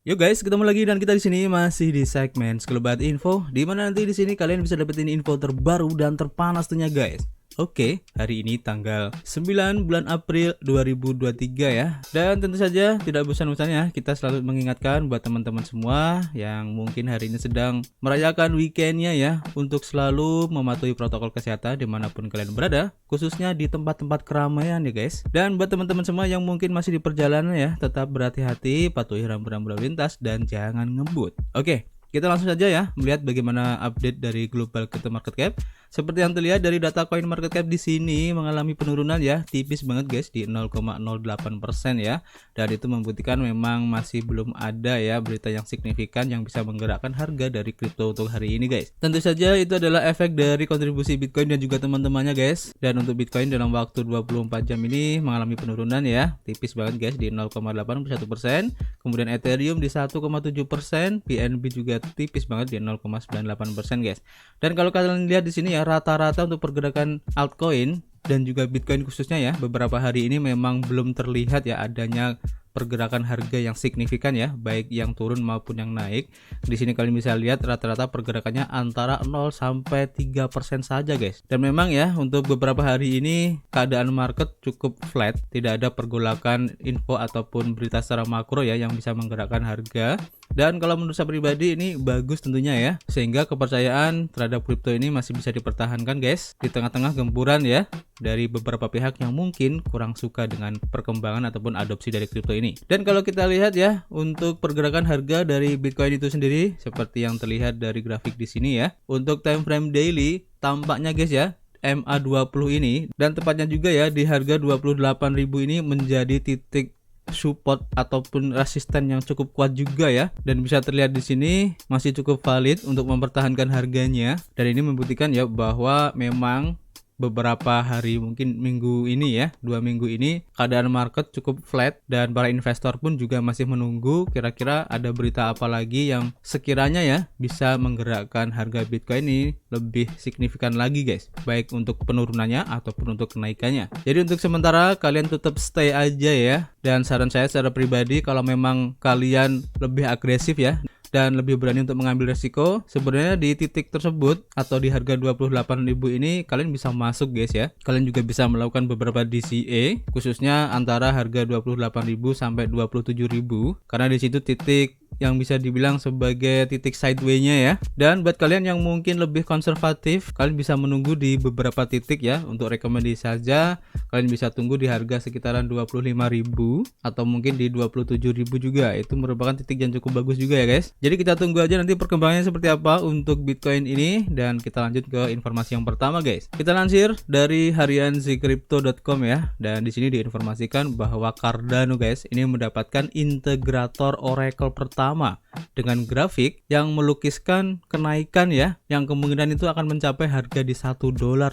Yo guys, ketemu lagi dan kita di sini masih di segmen Sekelebat Info, di mana nanti di sini kalian bisa dapetin info terbaru dan terpanas tentunya guys. Oke, hari ini tanggal 9 bulan April 2023 ya. Dan tentu saja tidak bosan-bosannya kita selalu mengingatkan buat teman-teman semua yang mungkin hari ini sedang merayakan weekendnya ya, untuk selalu mematuhi protokol kesehatan dimanapun kalian berada, khususnya di tempat-tempat keramaian ya guys. Dan buat teman-teman semua yang mungkin masih di perjalanan ya, tetap berhati-hati, patuhi rambu-rambu lalu lintas dan jangan ngebut. Oke, kita langsung saja ya melihat bagaimana update dari global crypto market cap. Seperti yang terlihat dari data coin market cap di sini mengalami penurunan ya, tipis banget guys di 0,08% ya. Dan itu membuktikan memang masih belum ada ya berita yang signifikan yang bisa menggerakkan harga dari kripto untuk hari ini guys. Tentu saja itu adalah efek dari kontribusi Bitcoin dan juga teman-temannya guys. Dan untuk Bitcoin dalam waktu 24 jam ini mengalami penurunan ya, tipis banget guys di 0,81%. Kemudian Ethereum di 1,7%, BNB juga tipis banget di 0,98% guys. Dan kalau kalian lihat di sini ya, rata-rata untuk pergerakan altcoin dan juga Bitcoin khususnya ya, beberapa hari ini memang belum terlihat ya adanya pergerakan harga yang signifikan ya, baik yang turun maupun yang naik. Di sini kalian bisa lihat rata-rata pergerakannya antara 0 sampai 3% saja guys. Dan memang ya untuk beberapa hari ini keadaan market cukup flat, tidak ada pergolakan info ataupun berita secara makro ya yang bisa menggerakkan harga. Dan kalau menurut saya pribadi ini bagus tentunya ya, sehingga kepercayaan terhadap kripto ini masih bisa dipertahankan guys di tengah-tengah gempuran ya dari beberapa pihak yang mungkin kurang suka dengan perkembangan ataupun adopsi dari kripto ini. Dan kalau kita lihat ya untuk pergerakan harga dari Bitcoin itu sendiri seperti yang terlihat dari grafik di sini ya, untuk time frame daily tampaknya guys ya MA20 ini dan tepatnya juga ya di harga 28.000 ini menjadi titik support ataupun resisten yang cukup kuat juga ya, dan bisa terlihat di sini masih cukup valid untuk mempertahankan harganya. Dan ini membuktikan ya bahwa memang beberapa hari mungkin minggu ini ya, 2 minggu ini keadaan market cukup flat dan para investor pun juga masih menunggu kira-kira ada berita apa lagi yang sekiranya ya bisa menggerakkan harga Bitcoin ini lebih signifikan lagi guys, baik untuk penurunannya ataupun untuk kenaikannya. Jadi untuk sementara kalian tetap stay aja ya, dan saran saya secara pribadi kalau memang kalian lebih agresif ya dan lebih berani untuk mengambil resiko, sebenarnya di titik tersebut atau di harga 28.000 ini kalian bisa masuk guys ya. Kalian juga bisa melakukan beberapa DCA khususnya antara harga 28.000 sampai 27.000 karena di situ titik yang bisa dibilang sebagai titik sideway-nya ya. Dan buat kalian yang mungkin lebih konservatif, kalian bisa menunggu di beberapa titik ya. Untuk rekomendasi saja kalian bisa tunggu di harga sekitaran 25.000 atau mungkin di 27.000 juga. Itu merupakan titik yang cukup bagus juga ya guys. Jadi kita tunggu aja nanti perkembangannya seperti apa untuk Bitcoin ini, dan kita lanjut ke informasi yang pertama guys. Kita lansir dari harianzcrypto.com ya, dan di sini diinformasikan bahwa Cardano guys ini mendapatkan integrator Oracle pertama dengan grafik yang melukiskan kenaikan ya, yang kemungkinan itu akan mencapai harga di $1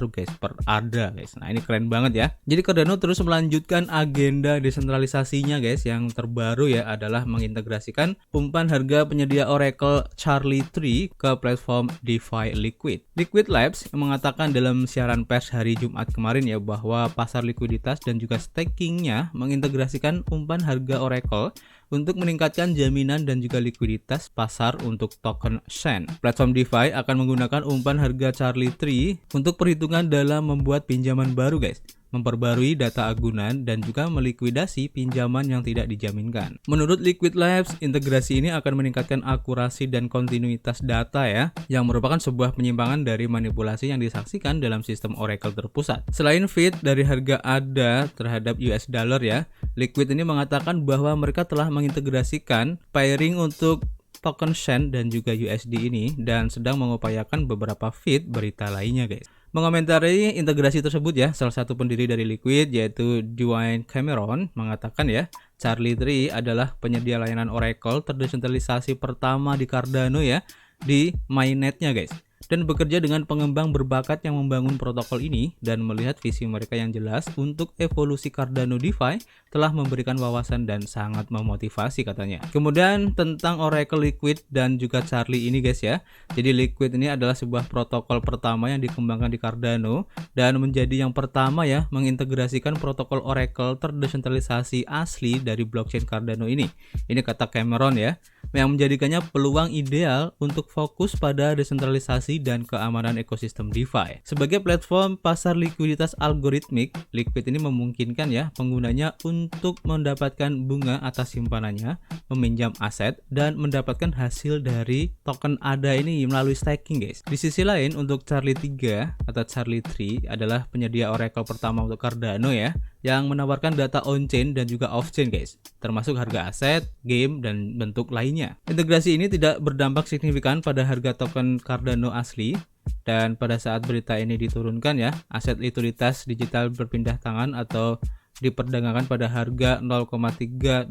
guys per ADA guys. Nah ini keren banget ya. Jadi Cardano terus melanjutkan agenda desentralisasinya guys. Yang terbaru ya adalah mengintegrasikan umpan harga penyedia Oracle Charlie Tree ke platform DeFi Liquid. Liquid Labs mengatakan dalam siaran pers hari Jumat kemarin ya bahwa pasar likuiditas dan juga stakingnya mengintegrasikan umpan harga Oracle untuk meningkatkan jaminan dan juga likuiditas pasar untuk token Shen. Platform DeFi akan menggunakan umpan harga Charlie Tree untuk perhitungan dalam membuat pinjaman baru guys, memperbarui data agunan dan juga melikuidasi pinjaman yang tidak dijaminkan. Menurut Liquid Labs, integrasi ini akan meningkatkan akurasi dan kontinuitas data ya, yang merupakan sebuah penyimpangan dari manipulasi yang disaksikan dalam sistem Oracle terpusat. Selain feed dari harga ADA terhadap US dollar ya, Liquid ini mengatakan bahwa mereka telah mengintegrasikan pairing untuk token Shen dan juga USD ini dan sedang mengupayakan beberapa feed berita lainnya guys. Mengomentari integrasi tersebut ya, salah satu pendiri dari Liquid yaitu Dwayne Cameron mengatakan ya, Charlie Tree adalah penyedia layanan Oracle terdesentralisasi pertama di Cardano ya, di mainnetnya guys, dan bekerja dengan pengembang berbakat yang membangun protokol ini dan melihat visi mereka yang jelas untuk evolusi Cardano DeFi telah memberikan wawasan dan sangat memotivasi katanya. Kemudian tentang Oracle Liquid dan juga Charlie ini guys ya. Jadi Liquid ini adalah sebuah protokol pertama yang dikembangkan di Cardano dan menjadi yang pertama ya mengintegrasikan protokol Oracle terdesentralisasi asli dari blockchain Cardano ini. Ini kata Cameron ya. yang menjadikannya peluang ideal untuk fokus pada desentralisasi dan keamanan ekosistem DeFi. Sebagai platform pasar likuiditas algoritmik, Liquid ini memungkinkan ya penggunanya untuk mendapatkan bunga atas simpanannya, meminjam aset, dan mendapatkan hasil dari token ADA ini melalui staking guys. Di sisi lain untuk Charlie 3 atau Charlie 3 adalah penyedia Oracle pertama untuk Cardano ya, yang menawarkan data on-chain dan juga off-chain guys, termasuk harga aset, game, dan bentuk lainnya. Integrasi ini tidak berdampak signifikan pada harga token Cardano asli, dan pada saat berita ini diturunkan ya, aset likuiditas digital berpindah tangan atau diperdagangkan pada harga 0,385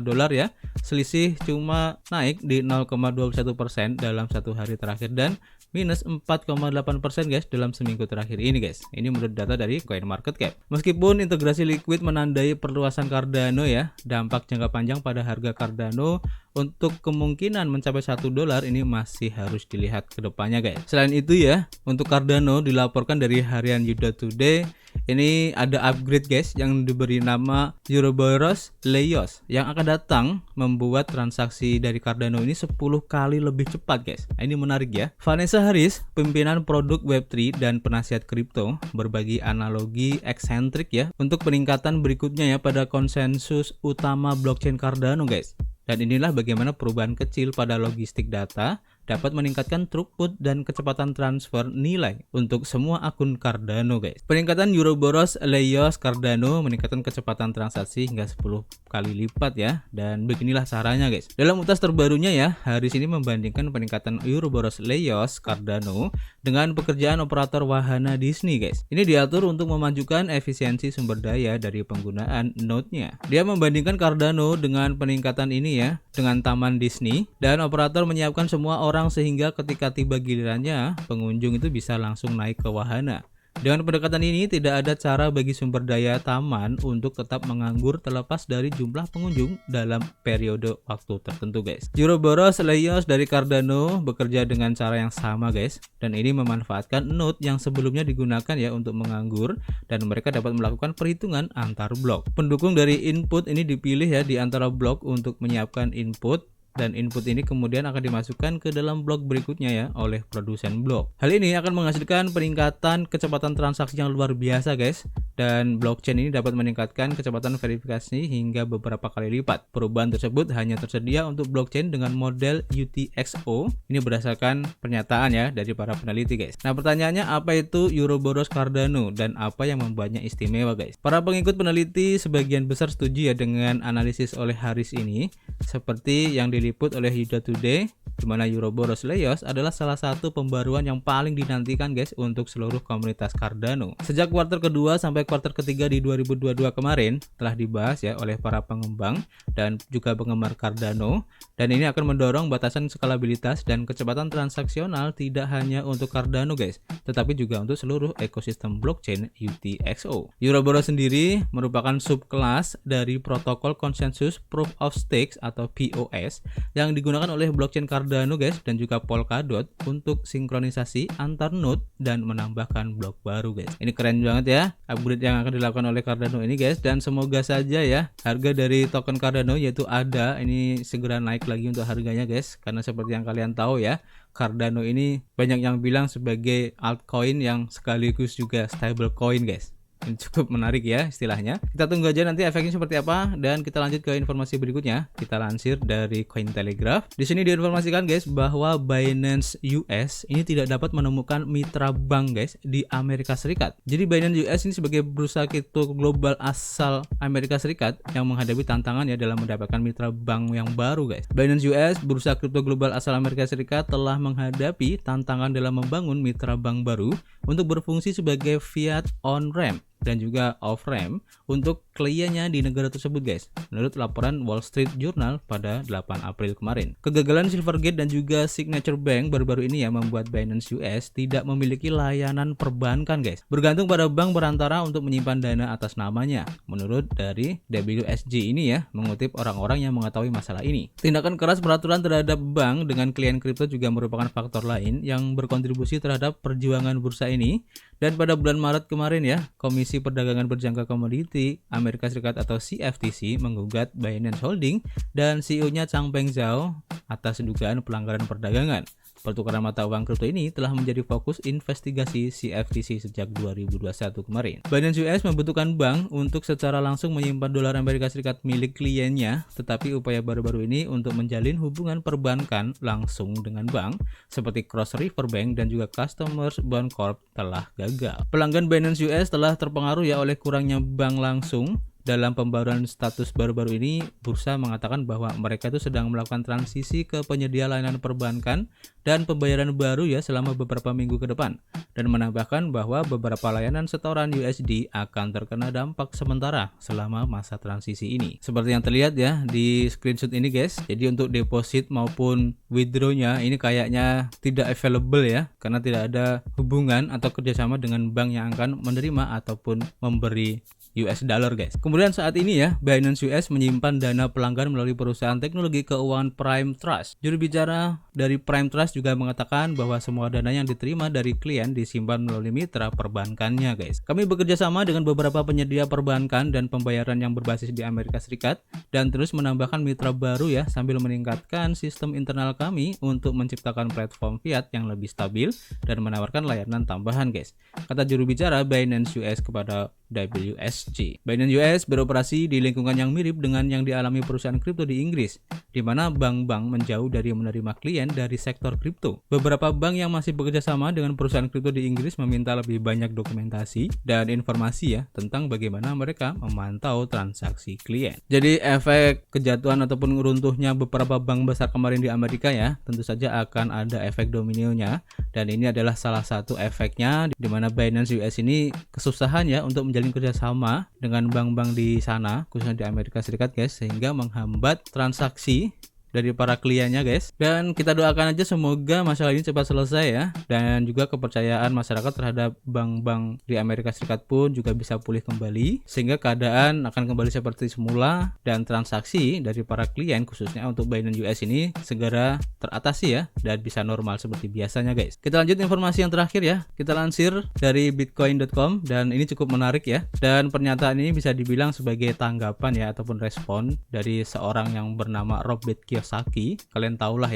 dolar ya. Selisih cuma naik di 0,21% dalam satu hari terakhir dan minus 4,8% guys dalam seminggu terakhir ini guys. Ini menurut data dari CoinMarketCap. Meskipun integrasi Liquid menandai perluasan Cardano ya, dampak jangka panjang pada harga Cardano untuk kemungkinan mencapai 1 dolar ini masih harus dilihat ke depannya guys. Selain itu ya, untuk Cardano dilaporkan dari harian Yuda Today ini ada upgrade guys yang diberi nama Ouroboros Leios yang akan datang membuat transaksi dari Cardano ini 10 kali lebih cepat guys. Nah, ini menarik ya. Vanessa Harris, pimpinan produk Web3 dan penasihat kripto, berbagi analogi eksentrik ya untuk peningkatan berikutnya ya pada konsensus utama blockchain Cardano guys. Dan inilah bagaimana perubahan kecil pada logistik data dapat meningkatkan throughput dan kecepatan transfer nilai untuk semua akun Cardano guys. Peningkatan Ouroboros Leios Cardano meningkatkan kecepatan transaksi hingga 10 kali lipat ya. Dan beginilah caranya guys. Dalam utas terbarunya ya, Harris ini membandingkan peningkatan Ouroboros Leios Cardano dengan pekerjaan operator wahana Disney guys. Ini diatur untuk memajukan efisiensi sumber daya dari penggunaan node-nya. Dia membandingkan Cardano dengan peningkatan ini ya, dengan taman Disney, dan operator menyiapkan semua orang sehingga ketika tiba gilirannya pengunjung itu bisa langsung naik ke wahana. Dengan pendekatan ini tidak ada cara bagi sumber daya taman untuk tetap menganggur terlepas dari jumlah pengunjung dalam periode waktu tertentu guys. Ouroboros Leios dari Cardano bekerja dengan cara yang sama guys, dan ini memanfaatkan node yang sebelumnya digunakan ya untuk menganggur, dan mereka dapat melakukan perhitungan antar blok. Pendukung dari input ini dipilih ya di antara blok untuk menyiapkan input, dan input ini kemudian akan dimasukkan ke dalam blok berikutnya ya oleh produsen blok. Hal ini akan menghasilkan peningkatan kecepatan transaksi yang luar biasa guys, dan blockchain ini dapat meningkatkan kecepatan verifikasi hingga beberapa kali lipat. Perubahan tersebut hanya tersedia untuk blockchain dengan model UTXO. Ini berdasarkan pernyataan ya dari para peneliti guys. Nah, pertanyaannya apa itu Ouroboros Cardano dan apa yang membuatnya istimewa guys? Para pengikut peneliti sebagian besar setuju ya dengan analisis oleh Harris ini, seperti yang diliput oleh Yuda Today, di mana Ouroboros Leios adalah salah satu pembaruan yang paling dinantikan guys untuk seluruh komunitas Cardano. Sejak kuartal kedua sampai kuartal ketiga di 2022 kemarin telah dibahas ya oleh para pengembang dan juga penggemar Cardano, dan ini akan mendorong batasan skalabilitas dan kecepatan transaksional tidak hanya untuk Cardano guys, tetapi juga untuk seluruh ekosistem blockchain UTXO. Ouroboros sendiri merupakan subkelas dari protokol konsensus Proof of Stake atau POS yang digunakan oleh blockchain Cardano guys dan juga Polkadot untuk sinkronisasi antar node dan menambahkan blok baru guys. Ini keren banget ya upgrade yang akan dilakukan oleh Cardano ini guys, dan semoga saja ya harga dari token Cardano yaitu ADA ini segera naik lagi untuk harganya guys, karena seperti yang kalian tahu ya, Cardano ini banyak yang bilang sebagai altcoin yang sekaligus juga stable coin guys. Ini cukup menarik ya istilahnya. Kita tunggu aja nanti efeknya seperti apa, dan kita lanjut ke informasi berikutnya. Kita lansir dari Cointelegraph. Di sini diinformasikan guys bahwa Binance US ini tidak dapat menemukan mitra bank guys di Amerika Serikat. Jadi Binance US ini sebagai bursa kripto global asal Amerika Serikat yang menghadapi tantangan ya dalam mendapatkan mitra bank yang baru guys. Binance US, bursa kripto global asal Amerika Serikat, telah menghadapi tantangan dalam membangun mitra bank baru untuk berfungsi sebagai fiat on-ramp dan juga off-ramp untuk kliennya di negara tersebut guys, menurut laporan Wall Street Journal pada 8 April kemarin. Kegagalan Silvergate dan juga Signature Bank baru-baru ini ya membuat Binance US tidak memiliki layanan perbankan guys, bergantung pada bank berantara untuk menyimpan dana atas namanya, menurut dari WSG ini ya, mengutip orang-orang yang mengetahui masalah ini. Tindakan keras peraturan terhadap bank dengan klien kripto juga merupakan faktor lain yang berkontribusi terhadap perjuangan bursa ini. Dan pada bulan Maret kemarin ya, Komisi Perdagangan Berjangka Komoditi Amerika Serikat atau CFTC menggugat Binance Holding dan CEO-nya Changpeng Zhao atas dugaan pelanggaran perdagangan. Pertukaran mata uang kripto ini telah menjadi fokus investigasi CFTC sejak 2021 kemarin. Binance US membutuhkan bank untuk secara langsung menyimpan dolar Amerika Serikat milik kliennya, tetapi upaya baru-baru ini untuk menjalin hubungan perbankan langsung dengan bank seperti Cross River Bank dan juga Customers Bond Corp telah gagal. Pelanggan Binance US telah terpengaruh oleh kurangnya bank langsung. Dalam pembaruan status baru-baru ini, bursa mengatakan bahwa mereka itu sedang melakukan transisi ke penyedia layanan perbankan dan pembayaran baru selama beberapa minggu ke depan, dan menambahkan bahwa beberapa layanan setoran USD akan terkena dampak sementara selama masa transisi ini. Seperti yang terlihat di screenshot ini guys, jadi untuk deposit maupun withdrawnya ini kayaknya tidak available karena tidak ada hubungan atau kerjasama dengan bank yang akan menerima ataupun memberi US dollar guys. Kemudian saat ini Binance US menyimpan dana pelanggan melalui perusahaan teknologi keuangan Prime Trust. Juru bicara dari Prime Trust juga mengatakan bahwa semua dana yang diterima dari klien disimpan melalui mitra perbankannya guys. Kami bekerja sama dengan beberapa penyedia perbankan dan pembayaran yang berbasis di Amerika Serikat dan terus menambahkan mitra baru sambil meningkatkan sistem internal kami untuk menciptakan platform fiat yang lebih stabil dan menawarkan layanan tambahan guys, kata juru bicara Binance US kepada WSG. Binance US beroperasi di lingkungan yang mirip dengan yang dialami perusahaan kripto di Inggris, di mana bank-bank menjauh dari menerima klien dari sektor kripto. Beberapa bank yang masih bekerja sama dengan perusahaan kripto di Inggris meminta lebih banyak dokumentasi dan informasi tentang bagaimana mereka memantau transaksi klien. Jadi efek kejatuhan ataupun runtuhnya beberapa bank besar kemarin di Amerika tentu saja akan ada efek dominonya, dan ini adalah salah satu efeknya di mana Binance US ini kesusahan untuk menjalin kerjasama dengan bank-bank di sana, khususnya di Amerika Serikat guys, sehingga menghambat transaksi dari para kliennya guys. Dan kita doakan aja semoga masalah ini cepat selesai dan juga kepercayaan masyarakat terhadap bank-bank di Amerika Serikat pun juga bisa pulih kembali, sehingga keadaan akan kembali seperti semula dan transaksi dari para klien khususnya untuk Binance US ini segera teratasi dan bisa normal seperti biasanya guys. Kita lanjut informasi yang terakhir kita lansir dari bitcoin.com dan ini cukup menarik dan pernyataan ini bisa dibilang sebagai tanggapan ataupun respon dari seorang yang bernama Robert Kiyosaki. Kalian tahulah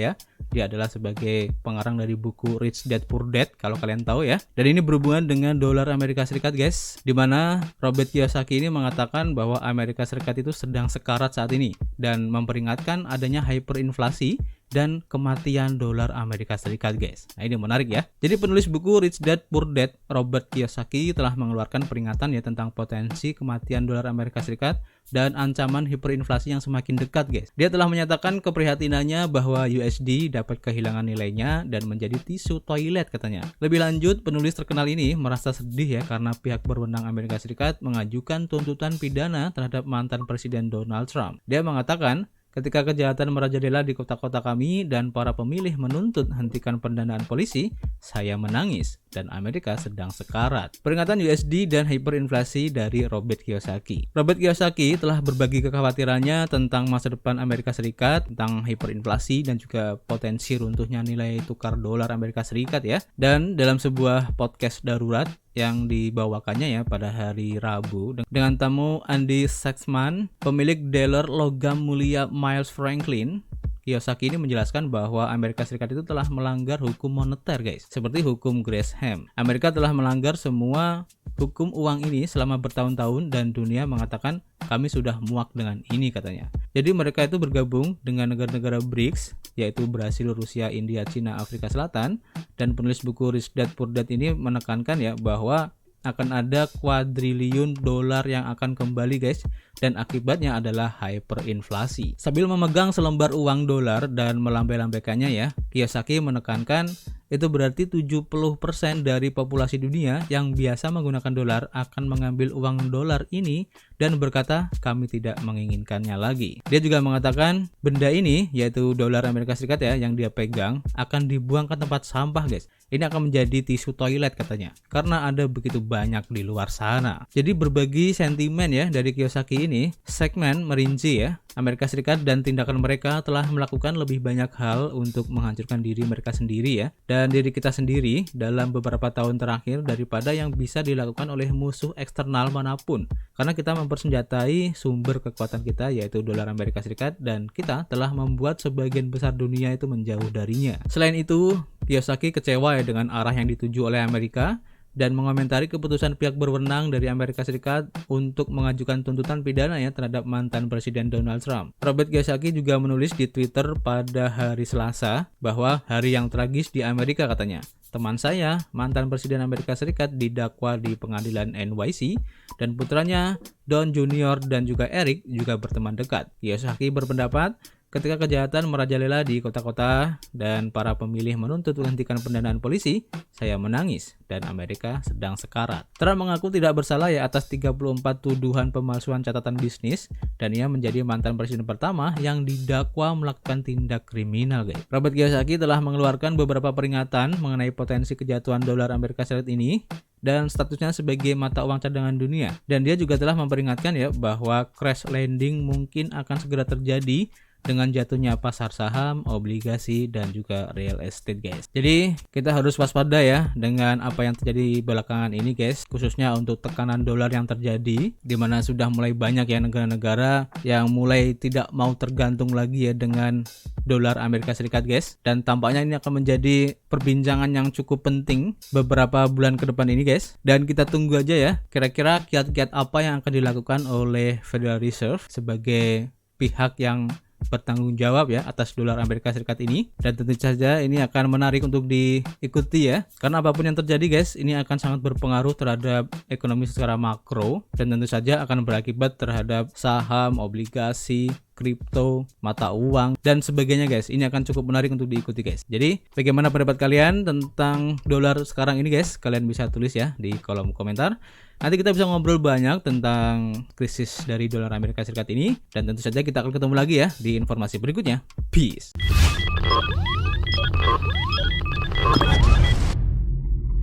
dia adalah sebagai pengarang dari buku Rich Dad Poor Dad kalau kalian tahu dan ini berhubungan dengan dolar Amerika Serikat guys, dimana Robert Kiyosaki ini mengatakan bahwa Amerika Serikat itu sedang sekarat saat ini dan memperingatkan adanya hyperinflasi dan kematian dolar Amerika Serikat guys. Nah ini menarik Jadi penulis buku Rich Dad Poor Dad Robert Kiyosaki telah mengeluarkan peringatan tentang potensi kematian dolar Amerika Serikat dan ancaman hiperinflasi yang semakin dekat guys. Dia telah menyatakan keprihatinannya bahwa USD dapat kehilangan nilainya dan menjadi tisu toilet katanya. Lebih lanjut, penulis terkenal ini merasa sedih karena pihak berwenang Amerika Serikat mengajukan tuntutan pidana terhadap mantan Presiden Donald Trump. Dia mengatakan, ketika kejahatan merajalela di kota-kota kami dan para pemilih menuntut hentikan pendanaan polisi, saya menangis dan Amerika sedang sekarat. Peringatan USD dan hiperinflasi dari Robert Kiyosaki. Robert Kiyosaki telah berbagi kekhawatirannya tentang masa depan Amerika Serikat, tentang hiperinflasi dan juga potensi runtuhnya nilai tukar dolar Amerika Serikat Dan dalam sebuah podcast darurat yang dibawakannya pada hari Rabu dengan tamu Andy Saxman, pemilik dealer logam mulia Miles Franklin, Kiyosaki ini menjelaskan bahwa Amerika Serikat itu telah melanggar hukum moneter guys, seperti hukum Gresham. Amerika telah melanggar semua hukum uang ini selama bertahun-tahun dan dunia mengatakan kami sudah muak dengan ini katanya. Jadi mereka itu bergabung dengan negara-negara BRICS, yaitu Brasil, Rusia, India, Cina, Afrika Selatan, dan penulis buku Rich Dad Poor Dad ini menekankan bahwa akan ada kuadriliun dolar yang akan kembali guys, dan akibatnya adalah hyperinflasi. Sambil memegang selembar uang dolar dan melambai-lambaikannya Kiyosaki menekankan itu berarti 70% dari populasi dunia yang biasa menggunakan dolar akan mengambil uang dolar ini dan berkata kami tidak menginginkannya lagi. Dia juga mengatakan benda ini, yaitu dolar Amerika Serikat yang dia pegang, akan dibuang ke tempat sampah guys. Ini akan menjadi tisu toilet katanya, karena ada begitu banyak di luar sana. Jadi berbagi sentimen dari Kiyosaki ini, segmen merinci Amerika Serikat dan tindakan mereka telah melakukan lebih banyak hal untuk menghancurkan diri mereka sendiri ya, dan diri kita sendiri dalam beberapa tahun terakhir daripada yang bisa dilakukan oleh musuh eksternal manapun. Karena kita mempersenjatai sumber kekuatan kita yaitu dolar Amerika Serikat dan kita telah membuat sebagian besar dunia itu menjauh darinya. Selain itu, Kiyosaki kecewa ya dengan arah yang dituju oleh Amerika dan mengomentari keputusan pihak berwenang dari Amerika Serikat untuk mengajukan tuntutan pidana ya terhadap mantan Presiden Donald Trump. Robert Kiyosaki juga menulis di Twitter pada hari Selasa bahwa hari yang tragis di Amerika katanya. Teman saya, mantan Presiden Amerika Serikat didakwa di pengadilan NYC dan putranya Don Jr. dan juga Eric juga berteman dekat. Kiyosaki berpendapat ketika kejahatan merajalela di kota-kota dan para pemilih menuntut menghentikan pendanaan polisi, saya menangis dan Amerika sedang sekarat. Trump mengaku tidak bersalah ya atas 34 tuduhan pemalsuan catatan bisnis dan ia menjadi mantan presiden pertama yang didakwa melakukan tindak kriminal, guys. Robert Kiyosaki telah mengeluarkan beberapa peringatan mengenai potensi kejatuhan dolar Amerika Serikat ini dan statusnya sebagai mata uang cadangan dunia. Dan dia juga telah memperingatkan ya bahwa crash landing mungkin akan segera terjadi dengan jatuhnya pasar saham, obligasi, dan juga real estate, guys. Jadi kita harus waspada ya dengan apa yang terjadi belakangan ini, guys, khususnya untuk tekanan dolar yang terjadi, di mana sudah mulai banyak ya negara-negara yang mulai tidak mau tergantung lagi ya dengan dolar Amerika Serikat, guys. Dan tampaknya ini akan menjadi perbincangan yang cukup penting beberapa bulan ke depan ini, guys. Dan kita tunggu aja ya kira-kira kiat-kiat apa yang akan dilakukan oleh Federal Reserve sebagai pihak yang bertanggung jawab ya atas dolar Amerika Serikat ini. Dan tentu saja ini akan menarik untuk diikuti ya, karena apapun yang terjadi, guys, ini akan sangat berpengaruh terhadap ekonomi secara makro dan tentu saja akan berakibat terhadap saham, obligasi, kripto, mata uang, dan sebagainya, guys. Ini akan cukup menarik untuk diikuti, guys. Jadi bagaimana pendapat kalian tentang dolar sekarang ini, guys? Kalian bisa tulis ya di kolom komentar. Nanti kita bisa ngobrol banyak tentang krisis dari dolar Amerika Serikat ini. Dan tentu saja kita akan ketemu lagi ya di informasi berikutnya. Peace.